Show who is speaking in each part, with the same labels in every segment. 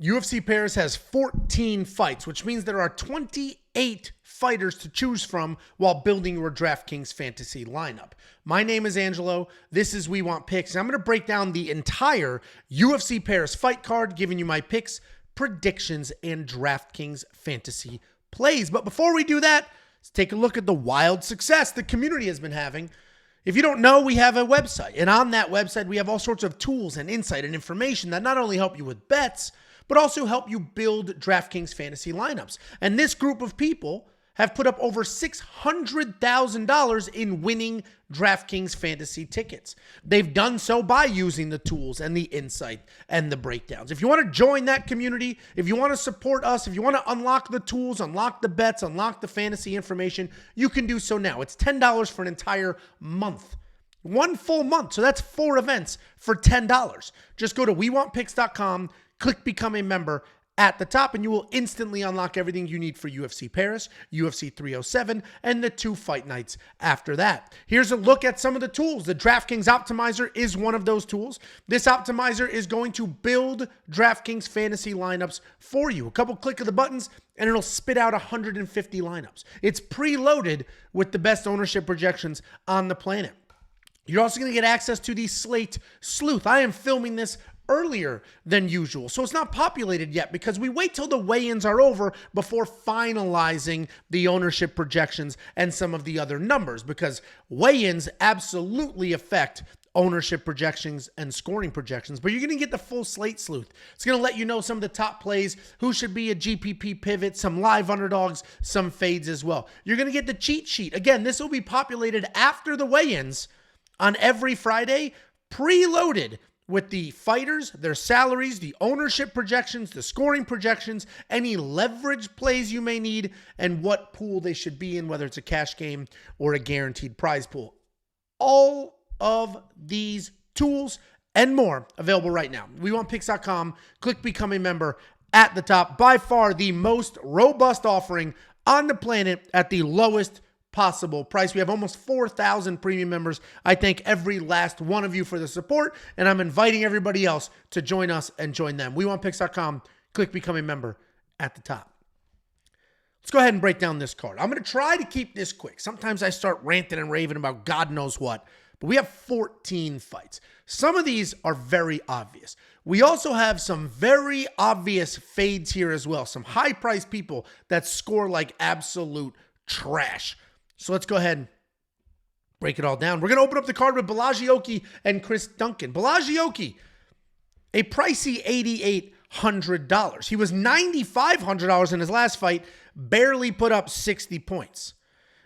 Speaker 1: UFC Paris has 14 fights, which means there are 28 fighters to choose from while building your DraftKings fantasy lineup. My name is Angelo. This is We Want Picks. And I'm going to break down the entire UFC Paris fight card, giving you my picks, predictions, and DraftKings fantasy plays. But before we do that, let's take a look at the wild success the community has been having. If you don't know, we have a website. And on that website, we have all sorts of tools and insight and information that not only help you with bets, but also help you build DraftKings fantasy lineups. And this group of people have put up over $600,000 in winning DraftKings fantasy tickets. They've done so by using the tools and the insight and the breakdowns. If you want to join that community, if you want to support us, if you want to unlock the tools, unlock the bets, unlock the fantasy information, you can do so now. It's $10 for an entire month. One full month. So that's 4 events for $10. Just go to WeWantPicks.com, click Become a Member at the top, and you will instantly unlock everything you need for UFC Paris, UFC 307, and the 2 fight nights after that. Here's a look at some of the tools. The DraftKings Optimizer is one of those tools. This optimizer is going to build DraftKings fantasy lineups for you. A couple click of the buttons, and it'll spit out 150 lineups. It's preloaded with the best ownership projections on the planet. You're also going to get access to the Slate Sleuth. I am filming this earlier than usual, so it's not populated yet because we wait till the weigh-ins are over before finalizing the ownership projections and some of the other numbers, because weigh-ins absolutely affect ownership projections and scoring projections. But you're going to get the full Slate Sleuth. It's going to let you know some of the top plays, who should be a GPP pivot, some live underdogs, some fades as well. You're going to get the cheat sheet. Again, this will be populated after the weigh-ins on every Friday, preloaded with the fighters, their salaries, the ownership projections, the scoring projections, any leverage plays you may need, and what pool they should be in, whether it's a cash game or a guaranteed prize pool. All of these tools and more available right now. WeWantPicks.com. Click Become a Member at the top. By far the most robust offering on the planet at the lowest possible price. We have almost 4,000 premium members. I thank every last one of you for the support, and I'm inviting everybody else to join us and join them. WeWantPicks.com. Click Become a Member at the top. Let's go ahead and break down this card. I'm going to try to keep this quick. Sometimes I start ranting and raving about God knows what, but we have 14 fights. Some of these are very obvious. We also have some very obvious fades here as well. Some high-priced people that score like absolute trash. So let's go ahead and break it all down. We're going to open up the card with Bolaji and Chris Duncan. Bolaji, a pricey $8,800. He was $9,500 in his last fight, barely put up 60 points.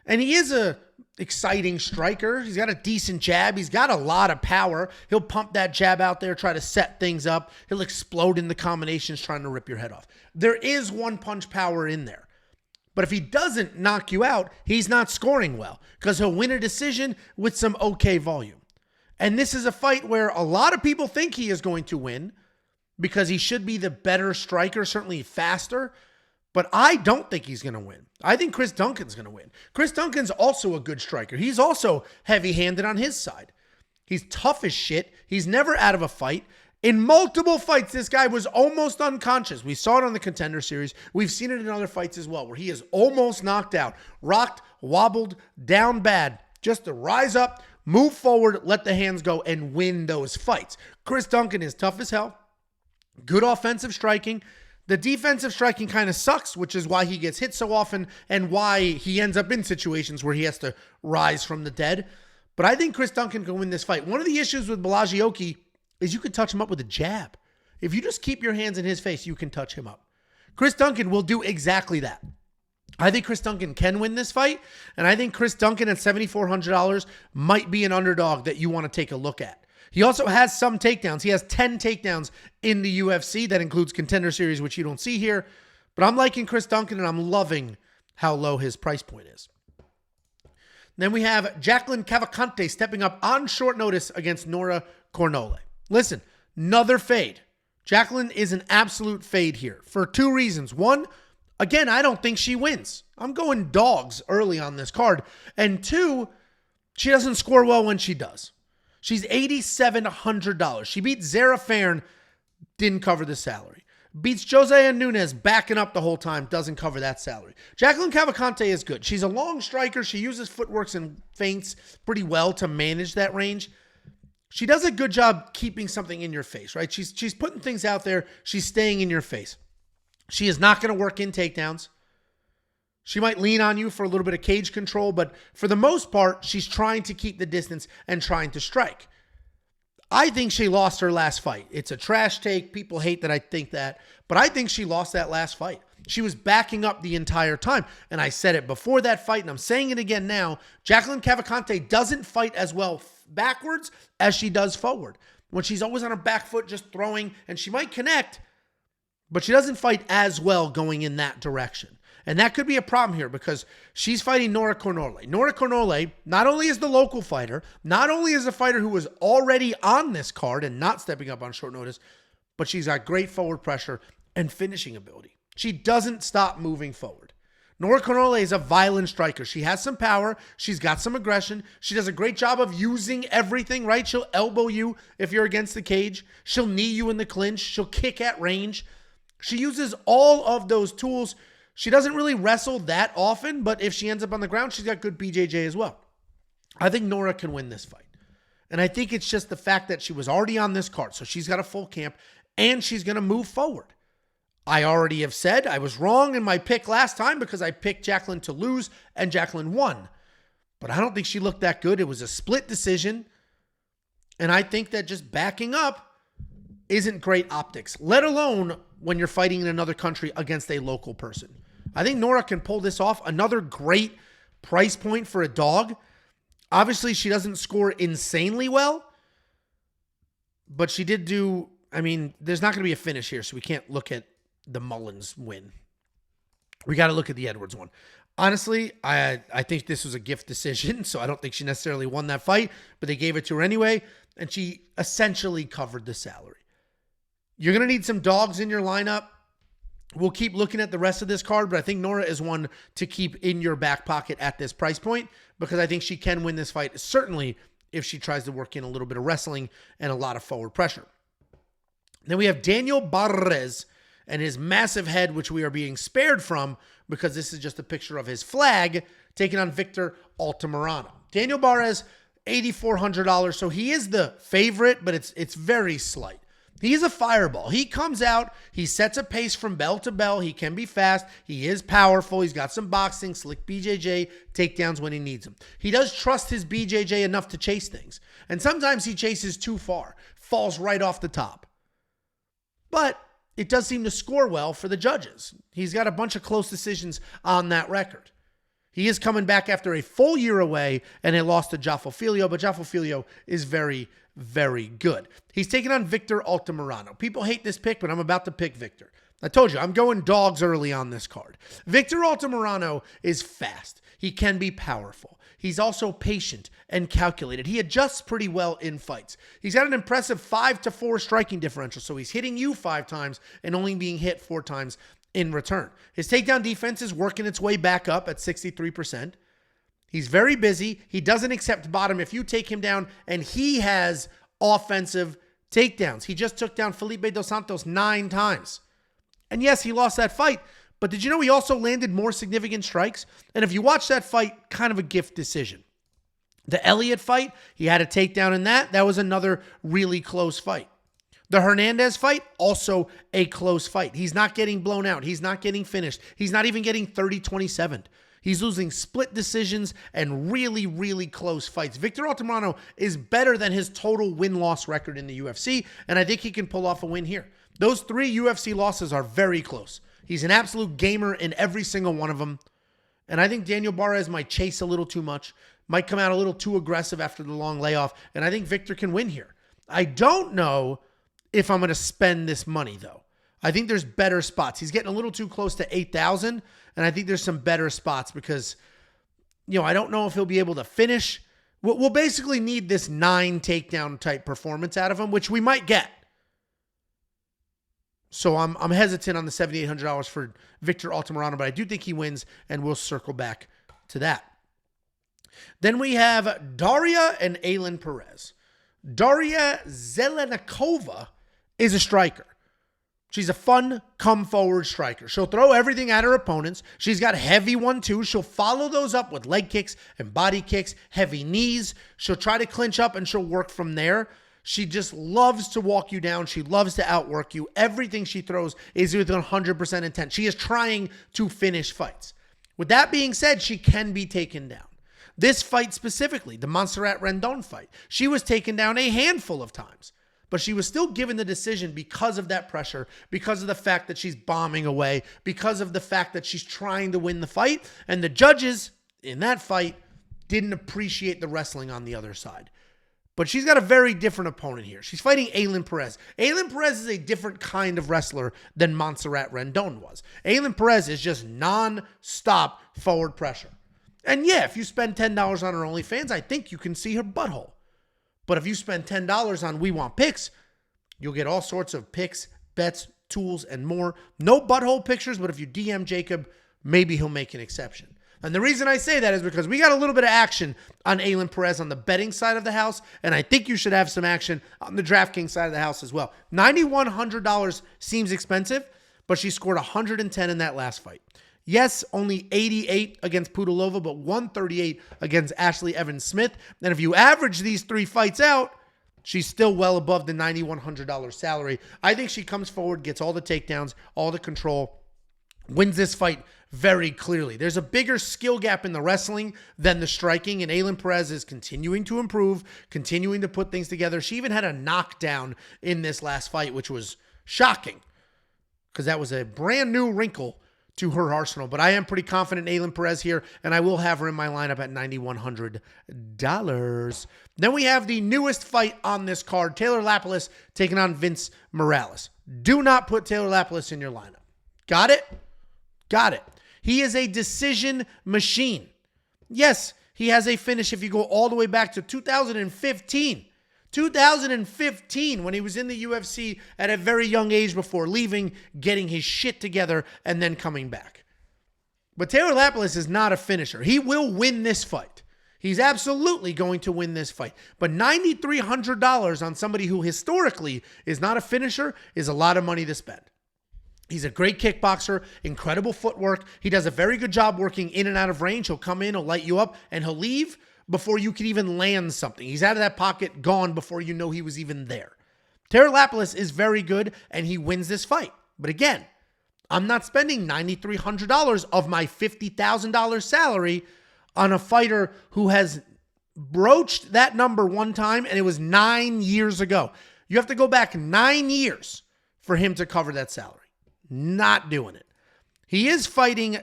Speaker 1: And he is a exciting striker. He's got a decent jab. He's got a lot of power. He'll pump that jab out there, try to set things up. He'll explode in the combinations trying to rip your head off. There is one punch power in there. But if he doesn't knock you out, he's not scoring well because he'll win a decision with some okay volume. And this is a fight where a lot of people think he is going to win because he should be the better striker, certainly faster. But I don't think he's going to win. I think Chris Duncan's going to win. Chris Duncan's also a good striker. He's also heavy-handed on his side. He's tough as shit. He's never out of a fight. In multiple fights, this guy was almost unconscious. We saw it on the Contender Series. We've seen it in other fights as well, where he is almost knocked out, rocked, wobbled, down bad, just to rise up, move forward, let the hands go, and win those fights. Chris Duncan is tough as hell, good offensive striking. The defensive striking kind of sucks, which is why he gets hit so often and why he ends up in situations where he has to rise from the dead. But I think Chris Duncan can win this fight. One of the issues with Bolaji is you can touch him up with a jab. If you just keep your hands in his face, you can touch him up. Chris Duncan will do exactly that. I think Chris Duncan can win this fight, and I think Chris Duncan at $7,400 might be an underdog that you want to take a look at. He also has some takedowns. He has 10 takedowns in the UFC. That includes Contender Series, which you don't see here. But I'm liking Chris Duncan, and I'm loving how low his price point is. Then we have Jacqueline Cavalcanti stepping up on short notice against Nora Cornolle. Listen, another fade. Jacqueline is an absolute fade here for 2 reasons. One, again, I don't think she wins. I'm going dogs early on this card. And 2, she doesn't score well when she does. She's $8,700. She beat Zara Farn, didn't cover the salary. Beats Jose and Nunes backing up the whole time. Doesn't cover that salary. Jacqueline Cavalcanti is good. She's a long striker. She uses footworks and feints pretty well to manage that range. She does a good job keeping something in your face, right? She's putting things out there. She's staying in your face. She is not going to work in takedowns. She might lean on you for a little bit of cage control, but for the most part, she's trying to keep the distance and trying to strike. I think she lost her last fight. It's a trash take. People hate that I think that, but I think she lost that last fight. She was backing up the entire time, and I said it before that fight, and I'm saying it again now. Jacqueline Cavalcanti doesn't fight as well backwards as she does forward. When she's always on her back foot just throwing, and she might connect, but she doesn't fight as well going in that direction. And that could be a problem here because she's fighting Nora Cornolle. Nora Cornolle not only is the local fighter, not only is a fighter who was already on this card and not stepping up on short notice, but she's got great forward pressure and finishing ability. She doesn't stop moving forward. Nora Cornolle is a violent striker. She has some power. She's got some aggression. She does a great job of using everything, right? She'll elbow you if you're against the cage. She'll knee you in the clinch. She'll kick at range. She uses all of those tools. She doesn't really wrestle that often, but if she ends up on the ground, she's got good BJJ as well. I think Nora can win this fight. And I think it's just the fact that she was already on this card, so she's got a full camp, and she's going to move forward. I already have said I was wrong in my pick last time because I picked Jacqueline to lose, and Jacqueline won. But I don't think she looked that good. It was a split decision, and I think that just backing up isn't great optics, let alone when you're fighting in another country against a local person. I think Nora can pull this off. Another great price point for a dog. Obviously, she doesn't score insanely well, but she did do, I mean, there's not going to be a finish here, so we can't look at the Mullins win. We got to look at the Edwards one. Honestly, I think this was a gift decision, so I don't think she necessarily won that fight, but they gave it to her anyway, and she essentially covered the salary. You're going to need some dogs in your lineup. We'll keep looking at the rest of this card, but I think Nora is one to keep in your back pocket at this price point because I think she can win this fight, certainly if she tries to work in a little bit of wrestling and a lot of forward pressure. Then we have Daniel Barez and his massive head, which we are being spared from because this is just a picture of his flag, taking on Victor Altamirano. Daniel Barez, $8,400, so he is the favorite, but it's very slight. He's a fireball. He comes out, he sets a pace from bell to bell. He can be fast. He is powerful. He's got some boxing, slick BJJ, takedowns when he needs them. He does trust his BJJ enough to chase things. And sometimes he chases too far, falls right off the top. But it does seem to score well for the judges. He's got a bunch of close decisions on that record. He is coming back after a full year away and a loss to Joffo Filio, but Joffo Filio is very, very good. He's taking on Victor Altamirano. People hate this pick, but I'm about to pick Victor. I told you, I'm going dogs early on this card. Victor Altamirano is fast. He can be powerful. He's also patient and calculated. He adjusts pretty well in fights. He's got an impressive 5-4 striking differential, so he's hitting you 5 times and only being hit 4 times in return. His takedown defense is working its way back up at 63%. He's very busy. He doesn't accept bottom if you take him down, and he has offensive takedowns. He just took down Felipe Dos Santos 9 times. And yes, he lost that fight, but did you know he also landed more significant strikes? And if you watch that fight, kind of a gift decision. The Elliott fight, he had a takedown in that. That was another really close fight. The Hernandez fight, also a close fight. He's not getting blown out. He's not getting finished. He's not even getting 30-27. He's losing split decisions and really, really close fights. Victor Altamirano is better than his total win-loss record in the UFC, and I think he can pull off a win here. Those 3 UFC losses are very close. He's an absolute gamer in every single one of them, and I think Daniel Barez might chase a little too much, might come out a little too aggressive after the long layoff, and I think Victor can win here. I don't know if I'm going to spend this money, though. I think there's better spots. He's getting a little too close to 8,000, and I think there's some better spots because, I don't know if he'll be able to finish. We'll basically need this 9 takedown type performance out of him, which we might get. So I'm hesitant on the $7,800 for Victor Altamirano, but I do think he wins, and we'll circle back to that. Then we have Darya and Ailin Perez. Darya Zheleznyakova is a striker. She's a fun, come-forward striker. She'll throw everything at her opponents. She's got heavy 1-2s. She'll follow those up with leg kicks and body kicks, heavy knees. She'll try to clinch up, and she'll work from there. She just loves to walk you down. She loves to outwork you. Everything she throws is with 100% intent. She is trying to finish fights. With that being said, she can be taken down. This fight specifically, the Montserrat Rendon fight, she was taken down a handful of times. But she was still given the decision because of that pressure, because of the fact that she's bombing away, because of the fact that she's trying to win the fight. And the judges in that fight didn't appreciate the wrestling on the other side. But she's got a very different opponent here. She's fighting Ailin Perez. Ailin Perez is a different kind of wrestler than Montserrat Rendon was. Ailin Perez is just non-stop forward pressure. And yeah, if you spend $10 on her OnlyFans, I think you can see her butthole. But if you spend $10 on We Want Picks, you'll get all sorts of picks, bets, tools, and more. No butthole pictures, but if you DM Jacob, maybe he'll make an exception. And the reason I say that is because we got a little bit of action on Ailin Perez on the betting side of the house, and I think you should have some action on the DraftKings side of the house as well. $9,100 seems expensive, but she scored 110 in that last fight. Yes, only 88 against Cutelaba, but 138 against Ashley Evans-Smith. And if you average these three fights out, she's still well above the $9,100 salary. I think she comes forward, gets all the takedowns, all the control, wins this fight very clearly. There's a bigger skill gap in the wrestling than the striking, and Ailin Perez is continuing to improve, continuing to put things together. She even had a knockdown in this last fight, which was shocking because that was a brand new wrinkle to her arsenal. But I am pretty confident in Ailin Perez here, and I will have her in my lineup at $9,100. Then we have the newest fight on this card, Taylor Lapilus taking on Vince Morales. Do not put Taylor Lapilus in your lineup. Got it? Got it. He is a decision machine. Yes, he has a finish if you go all the way back to 2015. 2015, when he was in the UFC at a very young age before leaving, getting his shit together, and then coming back. But Taylor Lapilus is not a finisher. He will win this fight. He's absolutely going to win this fight. But $9,300 on somebody who historically is not a finisher is a lot of money to spend. He's a great kickboxer, incredible footwork. He does a very good job working in and out of range. He'll come in, he'll light you up, and he'll leave before you can even land something. He's out of that pocket, gone before you know he was even there. Taylor Lapilus is very good, and he wins this fight. But again, I'm not spending $9,300 of my $50,000 salary on a fighter who has broached that number one time, and it was 9 years ago. You have to go back 9 years for him to cover that salary. Not doing it. He is fighting,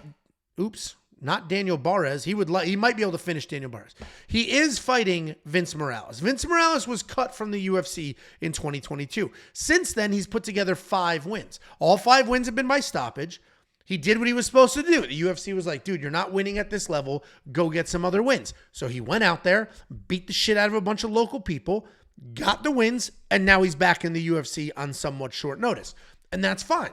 Speaker 1: not Daniel Barez. He might be able to finish Daniel Barez. He is fighting Vince Morales. Vince Morales was cut from the UFC in 2022. Since then, he's put together 5 wins. All 5 wins have been by stoppage. He did what he was supposed to do. The UFC was like, dude, you're not winning at this level. Go get some other wins. So he went out there, beat the shit out of a bunch of local people, got the wins, and now he's back in the UFC on somewhat short notice. And that's fine.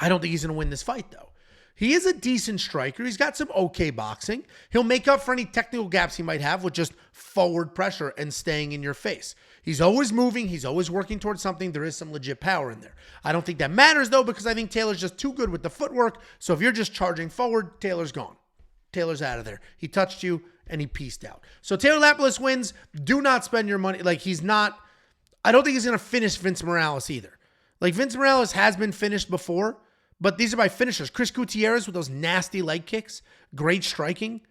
Speaker 1: I don't think he's going to win this fight, though. He is a decent striker. He's got some okay boxing. He'll make up for any technical gaps he might have with just forward pressure and staying in your face. He's always moving. He's always working towards something. There is some legit power in there. I don't think that matters, though, because I think Taylor's just too good with the footwork. So if you're just charging forward, Taylor's gone. Taylor's out of there. He touched you, and he pieced out. So Taylor Lapilus wins. Do not spend your money. I don't think he's going to finish Vince Morales either. Vince Morales has been finished before, but these are by finishers. Chris Gutierrez with those nasty leg kicks, great striking.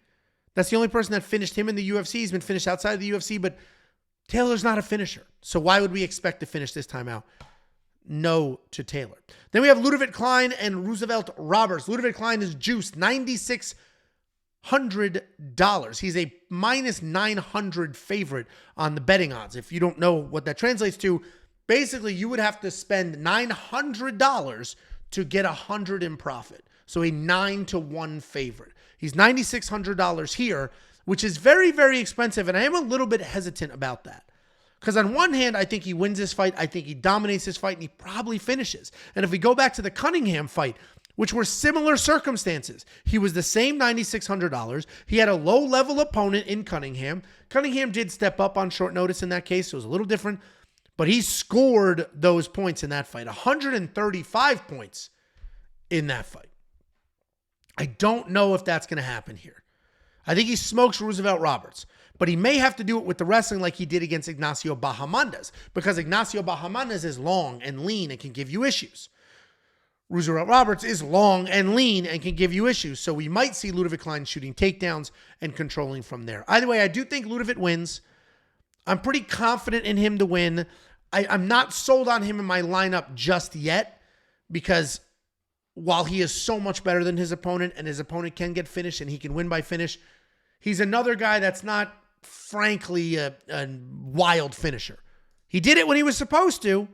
Speaker 1: That's the only person that finished him in the UFC. He's been finished outside of the UFC, but Taylor's not a finisher. So why would we expect to finish this time out? No to Taylor. Then we have Ludovit Klein and Roosevelt Roberts. Ludovit Klein is juiced $9,600. He's a minus 900 favorite on the betting odds. If you don't know what that translates to, basically you would have to spend $900 to get 100 in profit. So a 9-1 favorite. He's $9,600 here, which is very, very expensive. And I am a little bit hesitant about that. Because on one hand, I think he wins this fight. I think he dominates this fight, and he probably finishes. And if we go back to the Cunningham fight, which were similar circumstances, he was the same $9,600. He had a low-level opponent in Cunningham. Cunningham did step up on short notice in that case, so it was a little different. But he scored those points in that fight. 135 points in that fight. I don't know if that's going to happen here. I think he smokes Roosevelt Roberts. But he may have to do it with the wrestling like he did against Ignacio Bahamondes, because Ignacio Bahamondes is long and lean and can give you issues. Roosevelt Roberts is long and lean and can give you issues. So we might see Ludovit Klein shooting takedowns and controlling from there. Either way, I do think Ludovit wins. I'm pretty confident in him to win. I'm not sold on him in my lineup just yet, because while he is so much better than his opponent and his opponent can get finished and he can win by finish, he's another guy that's not, frankly, a wild finisher. He did it when he was supposed to.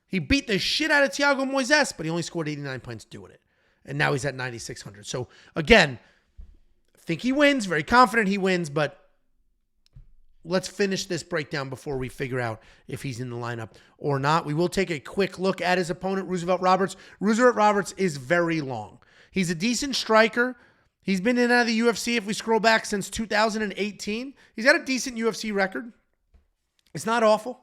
Speaker 1: He beat the shit out of Thiago Moises, but he only scored 89 points doing it. And now he's at 9,600. So, again, I think he wins. Very confident he wins, but let's finish this breakdown before we figure out if he's in the lineup or not. We will take a quick look at his opponent, Roosevelt Roberts. Roosevelt Roberts is very long. He's a decent striker. He's been in and out of the UFC, if we scroll back, since 2018. He's got a decent UFC record. It's not awful.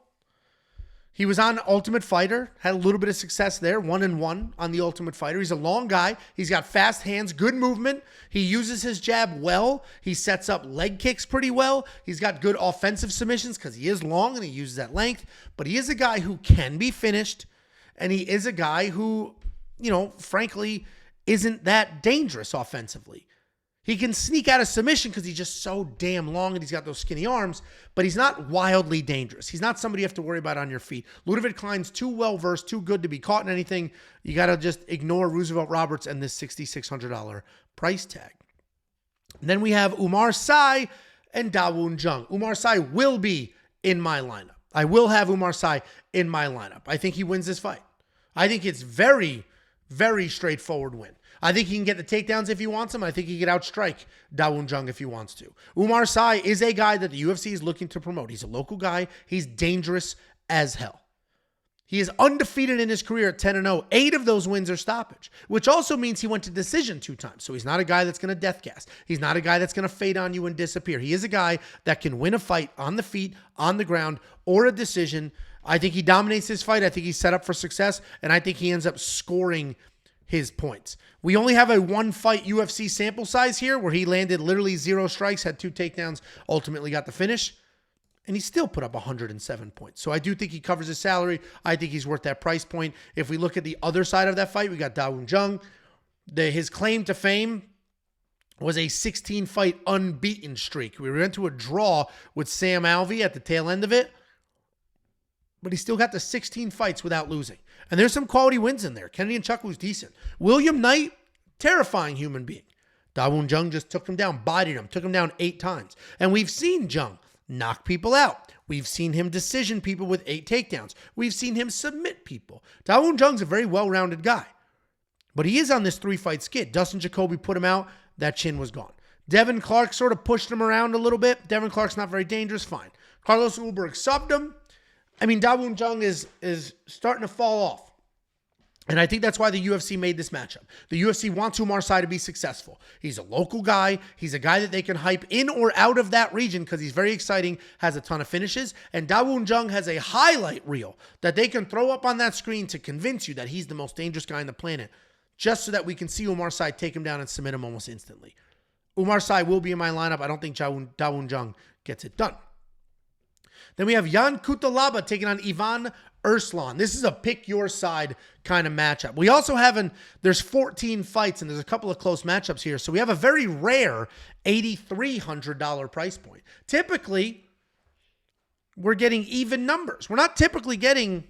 Speaker 1: He was on Ultimate Fighter, had a little bit of success there, 1-1 on the Ultimate Fighter. He's a long guy. He's got fast hands, good movement. He uses his jab well. He sets up leg kicks pretty well. He's got good offensive submissions because he is long and he uses that length. But he is a guy who can be finished, and he is a guy who, frankly, isn't that dangerous offensively. He can sneak out of submission because he's just so damn long and he's got those skinny arms, but he's not wildly dangerous. He's not somebody you have to worry about on your feet. Ludovit Klein's too well-versed, too good to be caught in anything. You got to just ignore Roosevelt Roberts and this $6,600 price tag. And then we have Oumar Sy and Dawoon Jung. Oumar Sy will be in my lineup. I will have Oumar Sy in my lineup. I think he wins this fight. I think it's very, very straightforward win. I think he can get the takedowns if he wants them. I think he can outstrike Dawoon Jung if he wants to. Oumar Sy is a guy that the UFC is looking to promote. He's a local guy. He's dangerous as hell. He is undefeated in his career at 10-0. 8 of those wins are stoppage, which also means he went to decision 2 times. So he's not a guy that's going to death gas. He's not a guy that's going to fade on you and disappear. He is a guy that can win a fight on the feet, on the ground, or a decision. I think he dominates this fight. I think he's set up for success, and I think he ends up scoring his points. We only have a 1-fight UFC sample size here where he landed literally 0 strikes, had 2 takedowns, ultimately got the finish, and he still put up 107 points. So I do think he covers his salary. I think he's worth that price point. If we look at the other side of that fight, we got Dawoon Jung. His claim to fame was a 16-fight unbeaten streak. We went to a draw with Sam Alvey at the tail end of it, but he still got the 16 fights without losing. And there's some quality wins in there. Kennedy Nzechukwu decent. William Knight, terrifying human being. Dawoon Jung just took him down, bodied him, took him down 8 times. And we've seen Jung knock people out. We've seen him decision people with 8 takedowns. We've seen him submit people. Dawoon Jung's a very well-rounded guy. But he is on this 3-fight skid. Dustin Jacoby put him out. That chin was gone. Devin Clark sort of pushed him around a little bit. Devin Clark's not very dangerous. Fine. Carlos Ulberg subbed him. I mean, Dawoon Jung is starting to fall off. And I think that's why the UFC made this matchup. The UFC wants Oumar Sy to be successful. He's a local guy. He's a guy that they can hype in or out of that region because he's very exciting, has a ton of finishes. And Dawoon Jung has a highlight reel that they can throw up on that screen to convince you that he's the most dangerous guy on the planet, just so that we can see Oumar Sy take him down and submit him almost instantly. Oumar Sy will be in my lineup. I don't think Dawoon Jung gets it done. Then we have Jan Cutelaba taking on Ivan Erslan. This is a pick your side kind of matchup. We also have there's 14 fights and there's a couple of close matchups here. So we have a very rare $8,300 price point. Typically, we're getting even numbers. We're not typically getting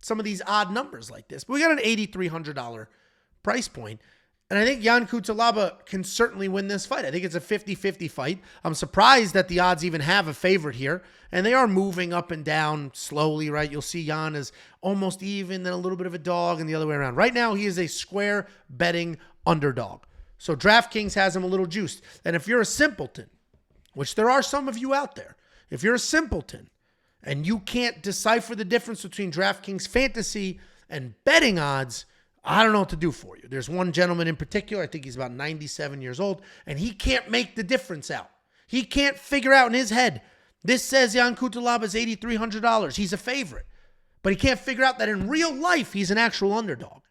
Speaker 1: some of these odd numbers like this, but we got an $8,300 price point. And I think Jan Cutelaba can certainly win this fight. I think it's a 50-50 fight. I'm surprised that the odds even have a favorite here. And they are moving up and down slowly, right? You'll see Jan is almost even, then a little bit of a dog, and the other way around. Right now, he is a square betting underdog. So DraftKings has him a little juiced. And if you're a simpleton, which there are some of you out there, if you're a simpleton and you can't decipher the difference between DraftKings fantasy and betting odds, I don't know what to do for you. There's one gentleman in particular, I think he's about 97 years old, and he can't make the difference out. He can't figure out in his head, this says Jan Cutelaba is $8,300. He's a favorite. But he can't figure out that in real life, he's an actual underdog.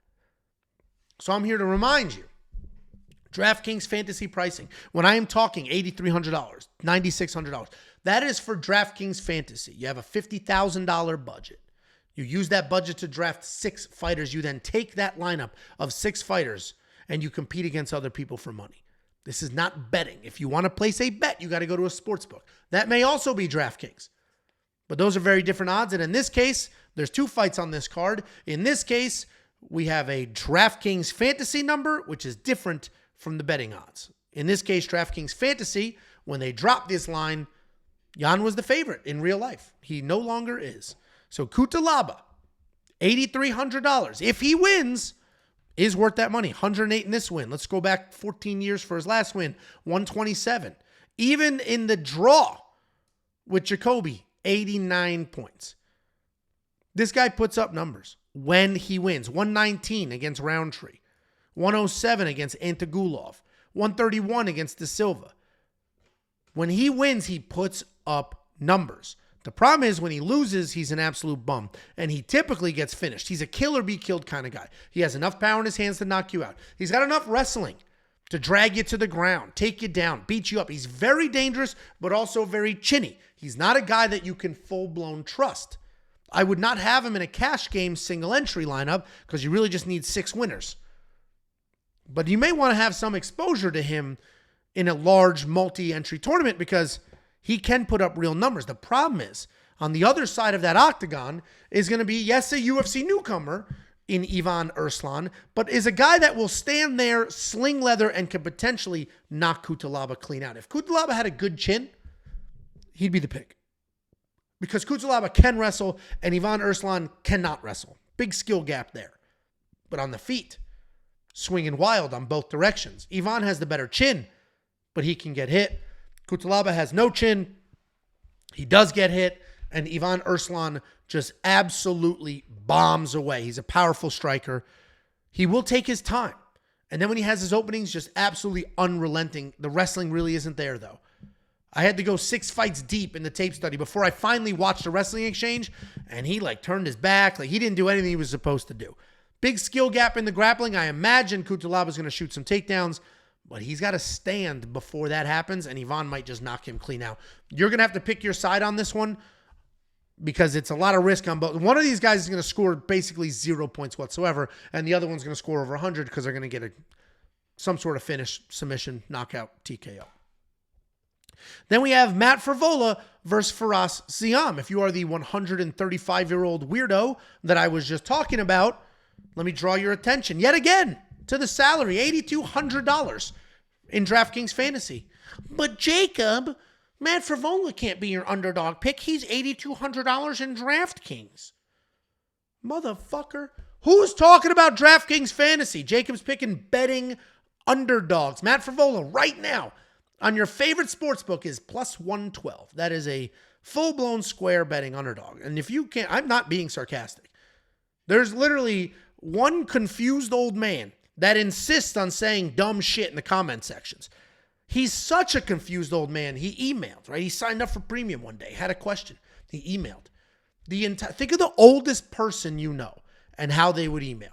Speaker 1: So I'm here to remind you, DraftKings fantasy pricing, when I am talking $8,300, $9,600, that is for DraftKings fantasy. You have a $50,000 budget. You use that budget to draft 6 fighters. You then take that lineup of 6 fighters and you compete against other people for money. This is not betting. If you want to place a bet, you got to go to a sports book. That may also be DraftKings. But those are very different odds. And in this case, there's 2 fights on this card. In this case, we have a DraftKings fantasy number, which is different from the betting odds. In this case, DraftKings fantasy, when they dropped this line, Jan was the favorite in real life. He no longer is. So Cutelaba, $8,300. If he wins, is worth that money. 108 in this win. Let's go back 14 years for his last win, 127. Even in the draw with Jacoby, 89 points. This guy puts up numbers when he wins. 119 against Roundtree. 107 against Antigulov. 131 against De Silva. When he wins, he puts up numbers. The problem is when he loses, he's an absolute bum. And he typically gets finished. He's a kill or be killed kind of guy. He has enough power in his hands to knock you out. He's got enough wrestling to drag you to the ground, take you down, beat you up. He's very dangerous, but also very chinny. He's not a guy that you can full-blown trust. I would not have him in a cash game single entry lineup because you really just need 6 winners. But you may want to have some exposure to him in a large multi-entry tournament because he can put up real numbers. The problem is, on the other side of that octagon is going to be, yes, a UFC newcomer in Ivan Erslan, but is a guy that will stand there, sling leather, and can potentially knock Cutelaba clean out. If Cutelaba had a good chin, he'd be the pick. Because Cutelaba can wrestle, and Ivan Erslan cannot wrestle. Big skill gap there. But on the feet, swinging wild on both directions. Ivan has the better chin, but he can get hit. Cutelaba has no chin. He does get hit. And Ivan Erslan just absolutely bombs away. He's a powerful striker. He will take his time. And then when he has his openings, just absolutely unrelenting. The wrestling really isn't there, though. I had to go 6 fights deep in the tape study before I finally watched a wrestling exchange, and he turned his back. He didn't do anything he was supposed to do. Big skill gap in the grappling. I imagine Cutelaba is going to shoot some takedowns, but he's got to stand before that happens, and Ivan might just knock him clean out. You're going to have to pick your side on this one because it's a lot of risk on both. One of these guys is going to score basically 0 points whatsoever, and the other one's going to score over 100 because they're going to get some sort of finish, submission, knockout, TKO. Then we have Matt Frevola versus Faraz Ziam. If you are the 135-year-old weirdo that I was just talking about, let me draw your attention yet again to the salary, $8,200 in DraftKings Fantasy. But Jacob, Matt Frevola can't be your underdog pick. He's $8,200 in DraftKings. Motherfucker. Who's talking about DraftKings Fantasy? Jacob's picking betting underdogs. Matt Frevola right now on your favorite sportsbook is plus 112. That is a full-blown square betting underdog. And if you can't, I'm not being sarcastic. There's literally one confused old man that insists on saying dumb shit in the comment sections. He's such a confused old man. He emailed, right? He signed up for premium one day, had a question. He emailed. Think of the oldest person you know and how they would email.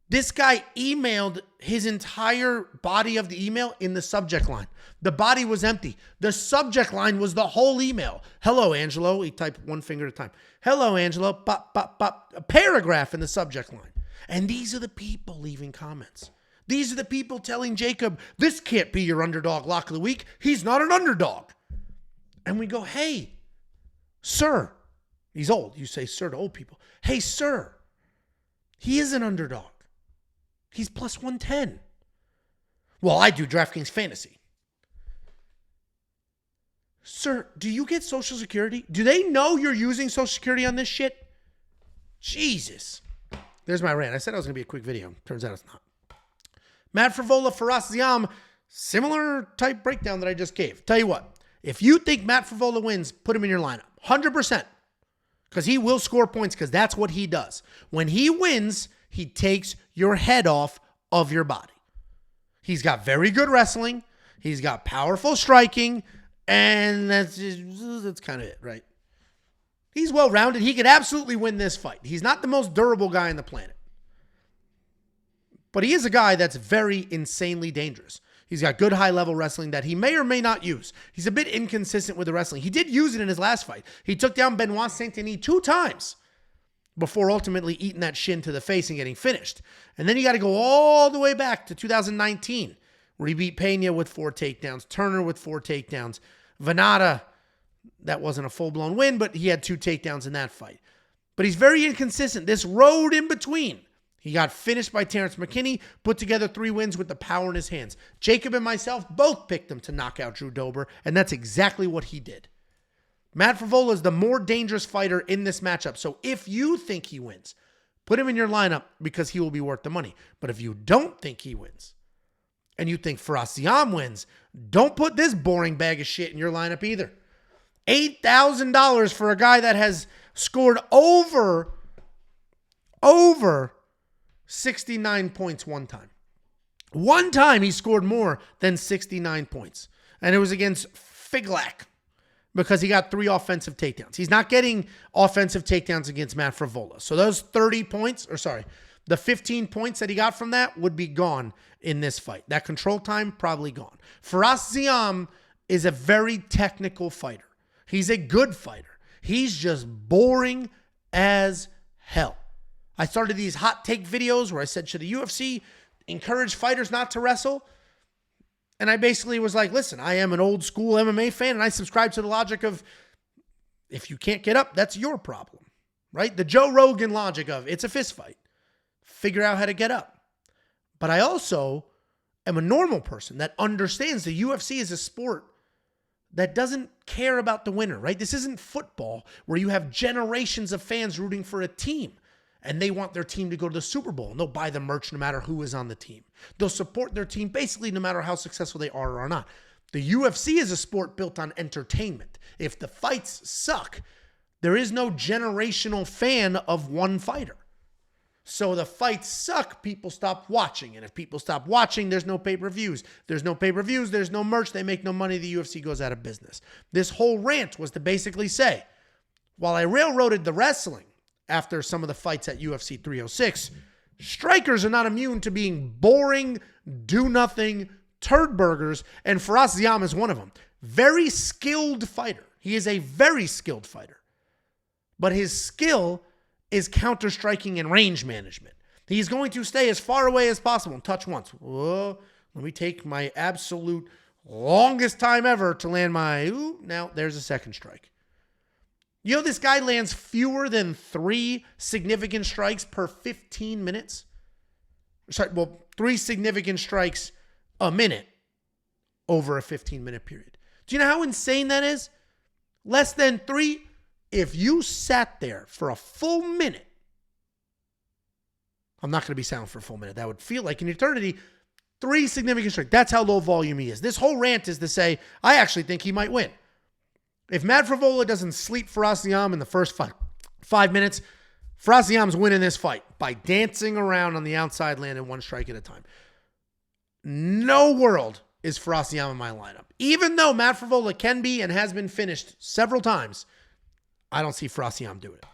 Speaker 1: This guy emailed his entire body of the email in the subject line. The body was empty. The subject line was the whole email. Hello, Angelo. He typed one finger at a time. Hello, Angelo. Pop, pop, pop. A paragraph in the subject line. And these are the people leaving comments. These are the people telling Jacob, this can't be your underdog lock of the week. He's not an underdog. And we go, hey, sir. He's old. You say sir to old people. Hey, sir. He is an underdog. He's plus 110. Well, I do DraftKings Fantasy. Sir, do you get Social Security? Do they know you're using Social Security on this shit? Jesus. There's my rant. I said it was going to be a quick video. Turns out it's not. Matt Frevola, Faraz Ziam, similar type breakdown that I just gave. Tell you what, if you think Matt Frevola wins, put him in your lineup. 100%. Because he will score points because that's what he does. When he wins, he takes your head off of your body. He's got very good wrestling. He's got powerful striking. And that's kind of it, right? He's well-rounded. He could absolutely win this fight. He's not the most durable guy on the planet. But he is a guy that's very insanely dangerous. He's got good high-level wrestling that he may or may not use. He's a bit inconsistent with the wrestling. He did use it in his last fight. He took down Benoit Saint-Denis 2 times before ultimately eating that shin to the face and getting finished. And then you got to go all the way back to 2019, where he beat Pena with 4 takedowns, Turner with 4 takedowns, Venata, that wasn't a full-blown win, but he had 2 takedowns in that fight. But he's very inconsistent. This road in between, he got finished by Terrence McKinney, put together 3 wins with the power in his hands. Jacob and myself both picked him to knock out Drew Dober, and that's exactly what he did. Matt Frevola is the more dangerous fighter in this matchup, so if you think he wins, put him in your lineup because he will be worth the money. But if you don't think he wins, and you think Firas Ziam wins, don't put this boring bag of shit in your lineup either. $8,000 for a guy that has scored over 69 points one time. One time he scored more than 69 points. And it was against Figlak because he got 3 offensive takedowns. He's not getting offensive takedowns against Matt Frevola. So those 30 points, the 15 points that he got from that would be gone in this fight. That control time, probably gone. Firas Ziam is a very technical fighter. He's a good fighter. He's just boring as hell. I started these hot take videos where I said, should the UFC encourage fighters not to wrestle? And I basically was like, listen, I am an old school MMA fan, and I subscribe to the logic of, if you can't get up, that's your problem, right? The Joe Rogan logic of, it's a fist fight. Figure out how to get up. But I also am a normal person that understands the UFC is a sport that doesn't care about the winner, right? This isn't football where you have generations of fans rooting for a team and they want their team to go to the Super Bowl and they'll buy the merch no matter who is on the team. They'll support their team basically no matter how successful they are or not. The UFC is a sport built on entertainment. If the fights suck, there is no generational fan of one fighter. So the fights suck, people stop watching. And if people stop watching, there's no pay-per-views. There's no pay-per-views, there's no merch, they make no money, the UFC goes out of business. This whole rant was to basically say, while I railroaded the wrestling after some of the fights at UFC 306, strikers are not immune to being boring, do-nothing turd burgers, and Firas Ziam is one of them. Very skilled fighter. He is a very skilled fighter. But his skill is counter-striking and range management. He's going to stay as far away as possible and touch once. Whoa, let me take my absolute longest time ever to land my, now there's a second strike. You know, this guy lands fewer than 3 significant strikes per 15 minutes. 3 significant strikes a minute over a 15-minute period. Do you know how insane that is? Less than 3. If you sat there for a full minute, I'm not going to be silent for a full minute. That would feel like an eternity. 3 significant strikes. That's how low volume he is. This whole rant is to say, I actually think he might win. If Matt Frevola doesn't sleep Firas Ziam in the first 5 minutes, Firas Ziam's winning this fight by dancing around on the outside, landing 1 strike at a time. No world is Firas Ziam in my lineup. Even though Matt Frevola can be and has been finished several times, I don't see Firas Ziam doing it.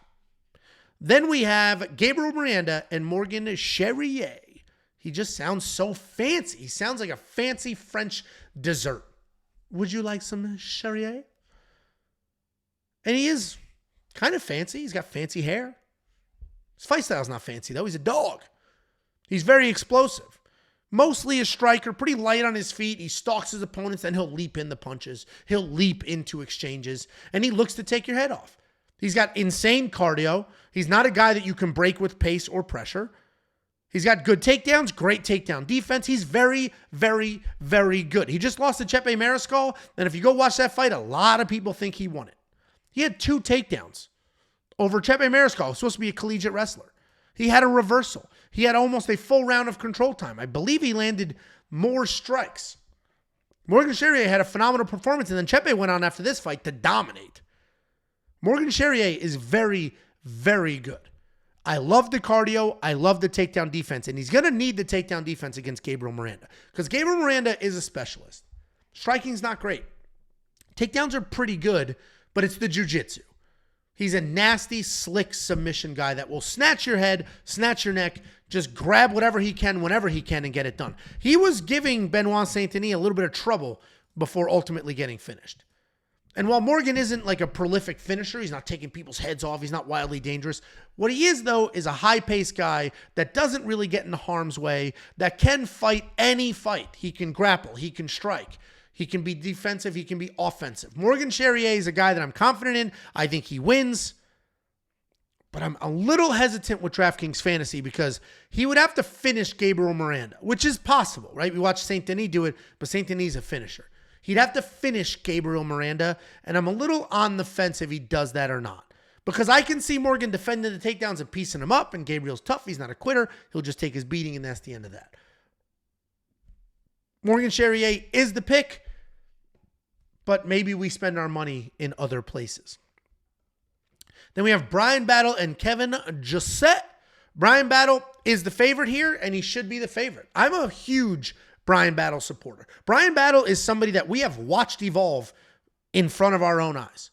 Speaker 1: Then we have Gabriel Miranda and Morgan Charriere. He just sounds so fancy. He sounds like a fancy French dessert. Would you like some Charriere? And he is kind of fancy. He's got fancy hair. His fight style's not fancy, though. He's a dog. He's very explosive. Mostly a striker, pretty light on his feet. He stalks his opponents, then he'll leap in the punches. He'll leap into exchanges, and he looks to take your head off. He's got insane cardio. He's not a guy that you can break with pace or pressure. He's got good takedowns, great takedown defense. He's very, very, very good. He just lost to Chepe Mariscal, and if you go watch that fight, a lot of people think he won it. He had 2 takedowns over Chepe Mariscal, who's supposed to be a collegiate wrestler. He had a reversal. He had almost a full round of control time. I believe he landed more strikes. Morgan Charriere had a phenomenal performance, and then Chepe went on after this fight to dominate. Morgan Charriere is very, very good. I love the cardio. I love the takedown defense, and he's going to need the takedown defense against Gabriel Miranda because Gabriel Miranda is a specialist. Striking's not great. Takedowns are pretty good, but it's the jiu-jitsu. He's a nasty, slick submission guy that will snatch your head, snatch your neck, just grab whatever he can, whenever he can, and get it done. He was giving Benoit Saint-Denis a little bit of trouble before ultimately getting finished. And while Morgan isn't like a prolific finisher, he's not taking people's heads off, he's not wildly dangerous. What he is, though, is a high-paced guy that doesn't really get into harm's way, that can fight any fight. He can grapple, he can strike. He can be defensive. He can be offensive. Morgan Charriere is a guy that I'm confident in. I think he wins. But I'm a little hesitant with DraftKings Fantasy because he would have to finish Gabriel Miranda, which is possible, right? We watched Saint-Denis do it, but Saint-Denis is a finisher. He'd have to finish Gabriel Miranda, and I'm a little on the fence if he does that or not. Because I can see Morgan defending the takedowns and piecing him up, and Gabriel's tough. He's not a quitter. He'll just take his beating, and that's the end of that. Morgan Charriere is the pick, but maybe we spend our money in other places. Then we have Brian Battle and Kevin Josette. Brian Battle is the favorite here, and he should be the favorite. I'm a huge Brian Battle supporter. Brian Battle is somebody that we have watched evolve in front of our own eyes.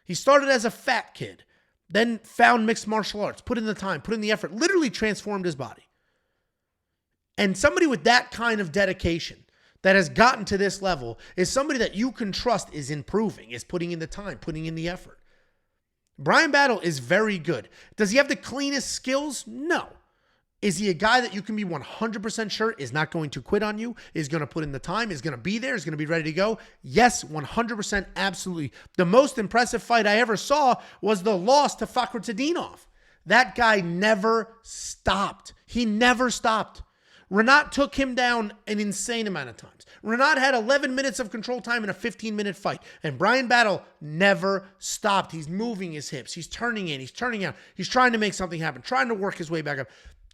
Speaker 1: He started as a fat kid, then found mixed martial arts, put in the time, put in the effort, literally transformed his body. And somebody with that kind of dedication that has gotten to this level is somebody that you can trust is improving, is putting in the time, putting in the effort. Brian Battle is very good. Does he have the cleanest skills? No. Is he a guy that you can be 100% sure is not going to quit on you, is going to put in the time, is going to be there, is going to be ready to go? Yes, 100%, absolutely. The most impressive fight I ever saw was the loss to Fakhretdinov. That guy never stopped. He never stopped. Renat took him down an insane amount of times. Renat had 11 minutes of control time in a 15-minute fight. And Brian Battle never stopped. He's moving his hips. He's turning in. He's turning out. He's trying to make something happen, trying to work his way back up.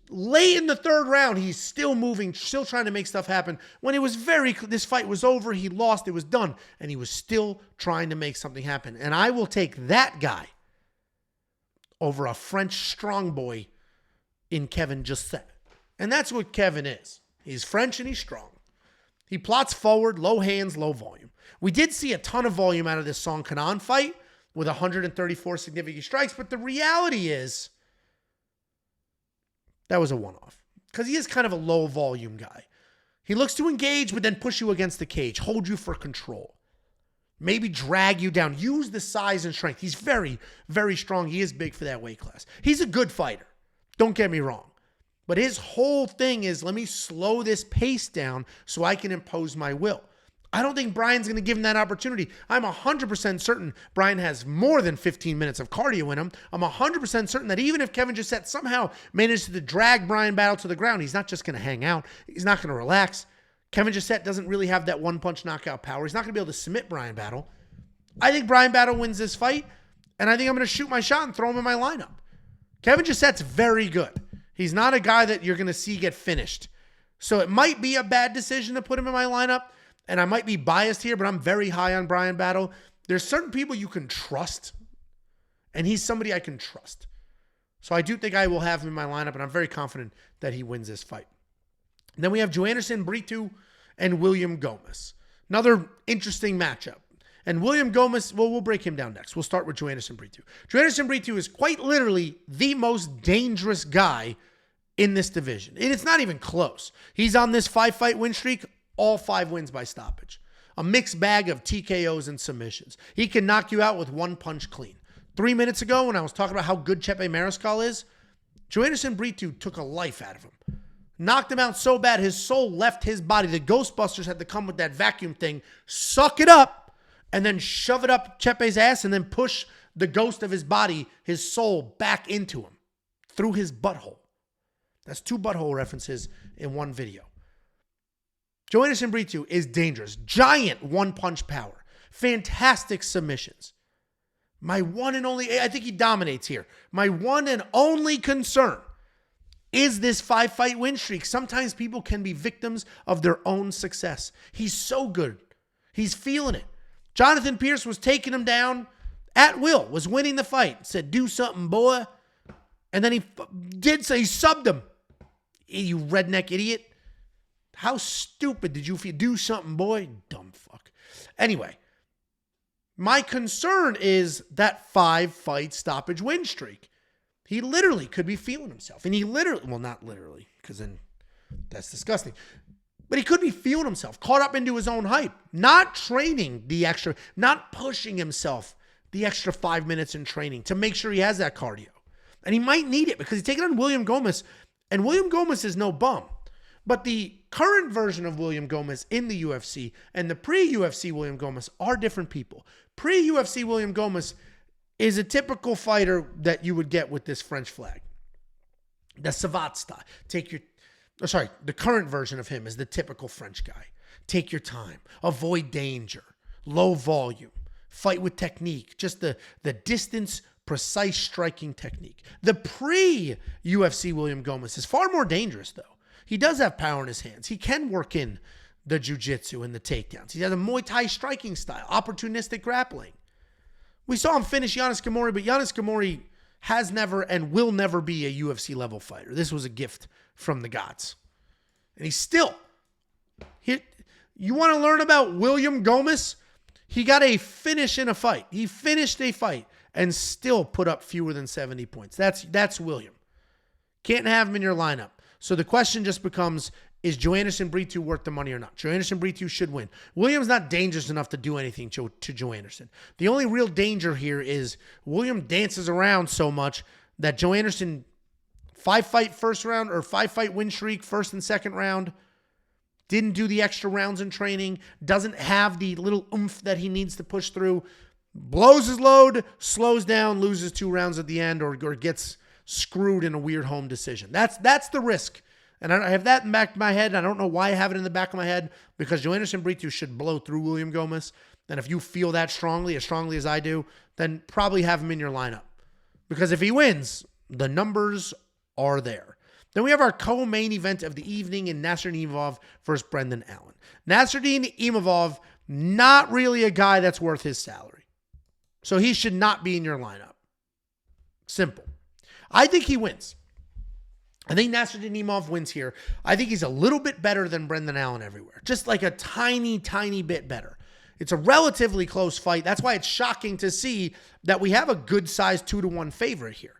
Speaker 1: Late in the third round, he's still moving, still trying to make stuff happen. When it was this fight was over, he lost, it was done. And he was still trying to make something happen. And I will take that guy over a French strong boy in Kevin Josette. And that's what Kevin is. He's French and he's strong. He plots forward, low hands, low volume. We did see a ton of volume out of this Song Kanan fight with 134 significant strikes, but the reality is that was a one-off because he is kind of a low volume guy. He looks to engage, but then push you against the cage, hold you for control, maybe drag you down, use the size and strength. He's very, very strong. He is big for that weight class. He's a good fighter. Don't get me wrong. But his whole thing is, let me slow this pace down so I can impose my will. I don't think Brian's going to give him that opportunity. I'm 100% certain Brian has more than 15 minutes of cardio in him. I'm 100% certain that even if Kevin Josette somehow manages to drag Brian Battle to the ground, he's not just going to hang out. He's not going to relax. Kevin Josette doesn't really have that one-punch knockout power. He's not going to be able to submit Brian Battle. I think Brian Battle wins this fight, and I think I'm going to shoot my shot and throw him in my lineup. Kevin Josette's very good. He's not a guy that you're going to see get finished. So it might be a bad decision to put him in my lineup, and I might be biased here, but I'm very high on Brian Battle. There's certain people you can trust, and he's somebody I can trust. So I do think I will have him in my lineup, and I'm very confident that he wins this fight. And then we have Joanderson Brito and William Gomez. Another interesting matchup. And William Gomez, well, we'll break him down next. We'll start with Joanderson Brito. Joanderson Brito is quite literally the most dangerous guy in this division. And it's not even close. He's on this 5-fight win streak, all 5 wins by stoppage. A mixed bag of TKOs and submissions. He can knock you out with one punch clean. 3 minutes ago, when I was talking about how good Chepe Mariscal is, Joanderson Brito took a life out of him. Knocked him out so bad, his soul left his body. The Ghostbusters had to come with that vacuum thing, suck it up, and then shove it up Chepe's ass and then push the ghost of his body, his soul, back into him through his butthole. That's 2 butthole references in one video. Joanderson Brito is dangerous. Giant one-punch power. Fantastic submissions. My one and only, I think he dominates here. My one and only concern is this 5-fight win streak. Sometimes people can be victims of their own success. He's so good. He's feeling it. Jonathan Pierce was taking him down at will, was winning the fight. Said, do something, boy. And then he did say, he subbed him. You redneck idiot. How stupid did you feel? Do something, boy. Dumb fuck. Anyway, My concern is that 5-fight stoppage win streak. He literally could be feeling himself. And he literally, well, not literally, because then that's disgusting. But he could be feeling himself, caught up into his own hype, not training the extra, not pushing himself the extra 5 minutes in training to make sure he has that cardio. And he might need it because he's taking on William Gomez, and William Gomez is no bum. But the current version of William Gomez in the UFC and the pre-UFC William Gomez are different people. Pre-UFC William Gomez is a typical fighter that you would get with this French flag. The Savat style. The current version of him is the typical French guy. Take your time. Avoid danger. Low volume. Fight with technique. Just the distance, precise striking technique. The pre-UFC William Gomez is far more dangerous, though. He does have power in his hands. He can work in the jiu-jitsu and the takedowns. He has a Muay Thai striking style, opportunistic grappling. We saw him finish Yanis Gamori, but Yanis Gamori has never and will never be a UFC level fighter. This was a gift from the gods. And he's still here. You want to learn about William Gomez? He got a finish in a fight. He finished a fight and still put up fewer than 70 points. That's William. Can't have him in your lineup. So the question just becomes, is Joanderson Brito worth the money or not? Joanderson Brito should win. William's not dangerous enough to do anything to Joanderson. The only real danger here is William dances around so much that Joanderson 5-fight first round or 5-fight win streak, first and second round, didn't do the extra rounds in training, doesn't have the little oomph that he needs to push through, blows his load, slows down, loses 2 rounds at the end, or gets screwed in a weird home decision. That's the risk. And I have that in the back of my head. I don't know why I have it in the back of my head, because Joanderson Brito should blow through William Gomez. And if you feel that strongly as I do, then probably have him in your lineup. Because if he wins, the numbers are there. Then we have our co-main event of the evening in Nasruddin Imavov versus Brendan Allen. Nasruddin Imavov, not really a guy that's worth his salary. So he should not be in your lineup. Simple. I think he wins. I think Nasruddin Imavov wins here. I think he's a little bit better than Brendan Allen everywhere. Just like a tiny, tiny bit better. It's a relatively close fight. That's why it's shocking to see that we have a good-sized 2-1 favorite here.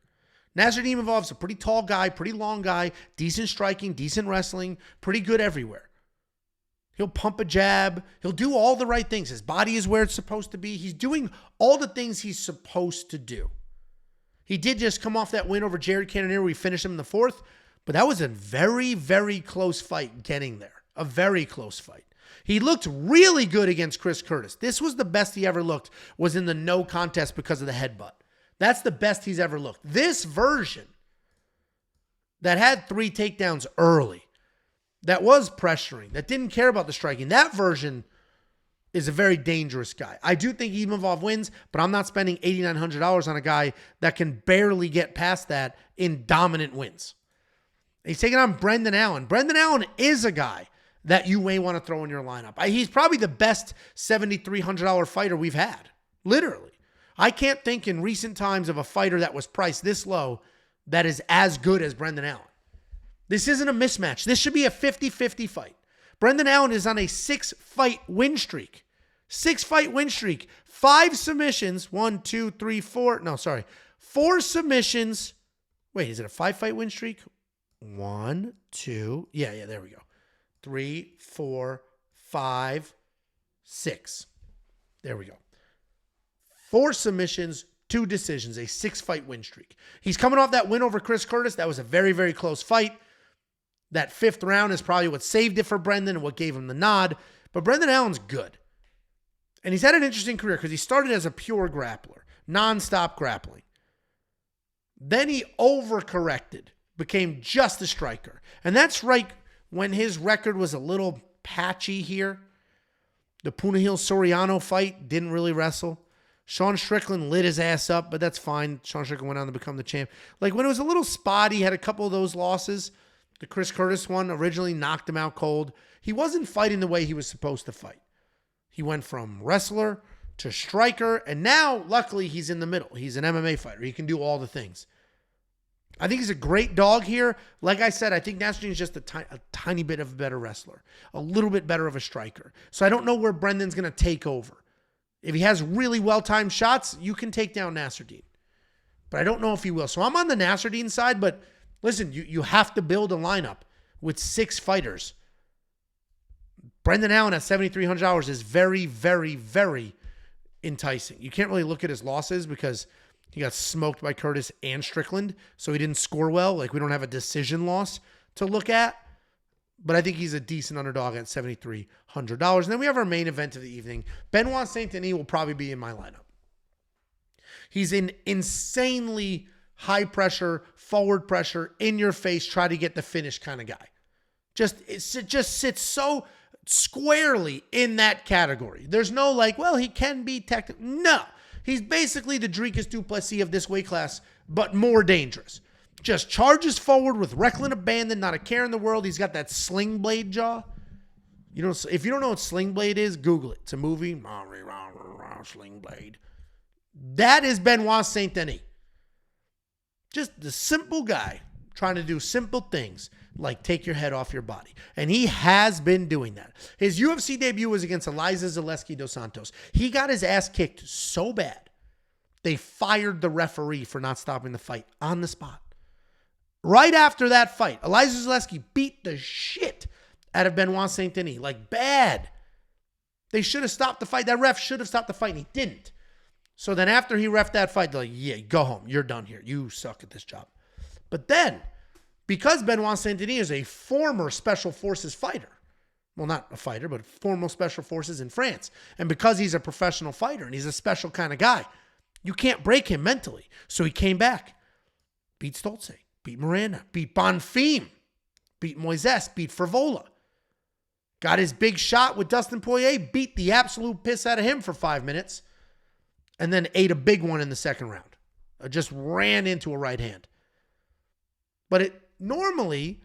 Speaker 1: Nasruddin Imavov's a pretty tall guy, pretty long guy, decent striking, decent wrestling, pretty good everywhere. He'll pump a jab. He'll do all the right things. His body is where it's supposed to be. He's doing all the things he's supposed to do. He did just come off that win over Jared Cannonier where we finished him in the 4th, but that was a very, very close fight getting there. A very close fight. He looked really good against Chris Curtis. This was the best he ever looked, was in the no contest because of the headbutt. That's the best he's ever looked. This version that had 3 takedowns early, that was pressuring, that didn't care about the striking, that version is a very dangerous guy. I do think Imavov wins, but I'm not spending $8,900 on a guy that can barely get past that in dominant wins. He's taking on Brendan Allen. Brendan Allen is a guy that you may want to throw in your lineup. He's probably the best $7,300 fighter we've had. Literally. I can't think in recent times of a fighter that was priced this low that is as good as Brendan Allen. This isn't a mismatch. This should be a 50-50 fight. Brendan Allen is on a 6-fight win streak. 6-fight win streak. 5 submissions. 1, 2, 3, 4. No, sorry. 4 submissions. Wait, is it a 5-fight win streak? 1, 2. Yeah, there we go. 3, 4, 5, 6. There we go. 4 submissions, 2 decisions, a 6-fight win streak. He's coming off that win over Chris Curtis. That was a very, very close fight. That 5th round is probably what saved it for Brendan and what gave him the nod. But Brendan Allen's good. And he's had an interesting career because he started as a pure grappler, nonstop grappling. Then he overcorrected, became just a striker. And that's right when his record was a little patchy here. The Punahil Soriano fight, didn't really wrestle. Sean Strickland lit his ass up, but that's fine. Sean Strickland went on to become the champ. Like when it was a little spotty, had a couple of those losses. The Chris Curtis one originally knocked him out cold. He wasn't fighting the way he was supposed to fight. He went from wrestler to striker, and now, luckily, he's in the middle. He's an MMA fighter. He can do all the things. I think he's a great dog here. Like I said, I think Nasruddin is just a tiny bit of a better wrestler, a little bit better of a striker. So I don't know where Brendan's going to take over. If he has really well-timed shots, you can take down Nasruddin. But I don't know if he will. So I'm on the Nasruddin side, but listen, you have to build a lineup with 6 fighters. Brendan Allen at $7,300 is very, very, very enticing. You can't really look at his losses because he got smoked by Curtis and Strickland, so he didn't score well. Like, we don't have a decision loss to look at. But I think he's a decent underdog at $7,300. And then we have our main event of the evening. Benoit Saint-Denis will probably be in my lineup. He's an insanely high pressure, forward pressure, in your face, try to get the finish kind of guy. It just sits so squarely in that category. There's no like, well, he can be technical. No. He's basically the Dricus du Plessis of this weight class, but more dangerous. Just charges forward with reckless abandon, not a care in the world. He's got that sling blade jaw. If you don't know what sling blade is, Google it. It's a movie. Sling blade. That is Benoit Saint-Denis. Just the simple guy trying to do simple things like take your head off your body. And he has been doing that. His UFC debut was against Eliza Zaleski dos Santos. He got his ass kicked so bad, they fired the referee for not stopping the fight on the spot. Right after that fight, Eliza Zaleski beat the shit out of Benoit Saint-Denis. Like, bad. They should have stopped the fight. That ref should have stopped the fight, and he didn't. So then after he reffed that fight, they're like, yeah, go home. You're done here. You suck at this job. But then, because Benoit Saint-Denis is a former Special Forces fighter, well, not a fighter, but former Special Forces in France, and because he's a professional fighter and he's a special kind of guy, you can't break him mentally. So he came back, beat Stolze, beat Miranda, beat Bonfim, beat Moises, beat Frevola. Got his big shot with Dustin Poirier, beat the absolute piss out of him for 5 minutes, and then ate a big one in the second round. Just ran into a right hand. But normally,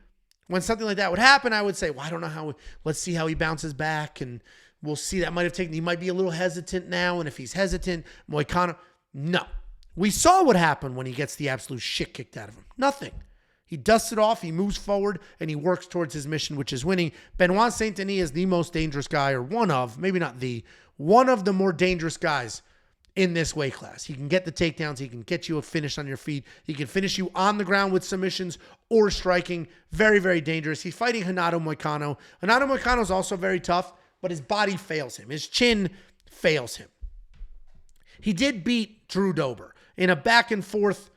Speaker 1: when something like that would happen, I would say, well, I don't know how, let's see how he bounces back, and we'll see. That might have taken, he might be a little hesitant now, and if he's hesitant, Moicano, no. We saw what happened when he gets the absolute shit kicked out of him. Nothing. He dusts it off, he moves forward, and he works towards his mission, which is winning. Benoit Saint-Denis is the most dangerous guy, or one of the more dangerous guys in this weight class. He can get the takedowns, he can get you a finish on your feet, he can finish you on the ground with submissions or striking. Very, very dangerous. He's fighting Renato Moicano. Renato Moicano is also very tough, but his body fails him. His chin fails him. He did beat Drew Dober in a back and forth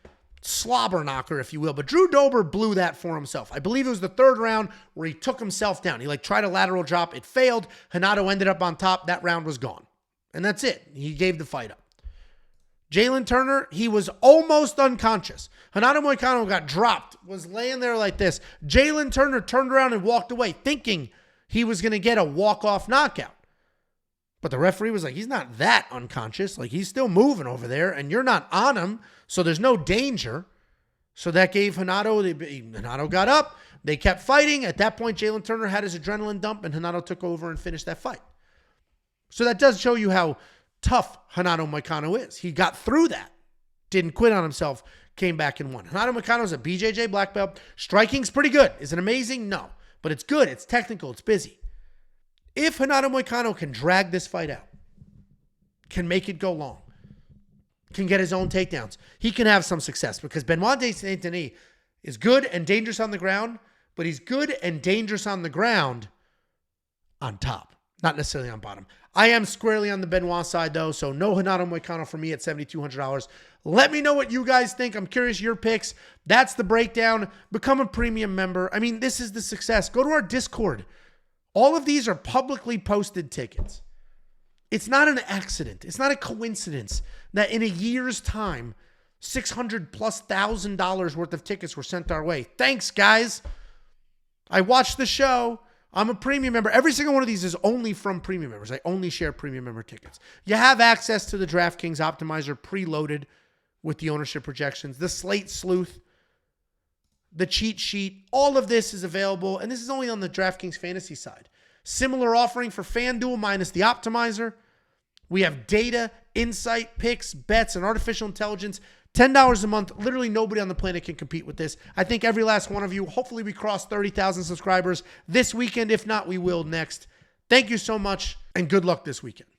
Speaker 1: slobber knocker, if you will. But Drew Dober blew that for himself. I believe it was the third round where he took himself down. He tried a lateral drop. It failed. Renato ended up on top. That round was gone. And that's it. He gave the fight up. Jalen Turner, he was almost unconscious. Renato Moicano got dropped, was laying there like this. Jalen Turner turned around and walked away, thinking he was going to get a walk-off knockout. But the referee was like, he's not that unconscious. Like, he's still moving over there, and you're not on him, so there's no danger. So that gave Renato got up. They kept fighting. At that point, Jalen Turner had his adrenaline dump, and Renato took over and finished that fight. So that does show you how tough Renato Moicano is. He got through that, didn't quit on himself, came back and won. Renato Moicano is a BJJ black belt. Striking's pretty good. Is it amazing? No. But it's good. It's technical. It's busy. If Renato Moicano can drag this fight out, can make it go long, can get his own takedowns, he can have some success, because Benoit Saint-Denis is good and dangerous on the ground, but he's good and dangerous on the ground on top, not necessarily on bottom. I am squarely on the Benoit side, though, so no Renato Moicano for me at $7,200. Let me know what you guys think. I'm curious your picks. That's the breakdown. Become a premium member. I mean, this is the success. Go to our Discord. All of these are publicly posted tickets. It's not an accident. It's not a coincidence that in a year's time, $600,000+ worth of tickets were sent our way. Thanks, guys. I watched the show. I'm a premium member. Every single one of these is only from premium members. I only share premium member tickets. You have access to the DraftKings Optimizer preloaded with the ownership projections, the Slate Sleuth, the cheat sheet. All of this is available, and this is only on the DraftKings Fantasy side. Similar offering for FanDuel minus the Optimizer. We have data, insight, picks, bets, and artificial intelligence. $10 a month. Literally nobody on the planet can compete with this. I think every last one of you. Hopefully we cross 30,000 subscribers this weekend. If not, we will next. Thank you so much, and good luck this weekend.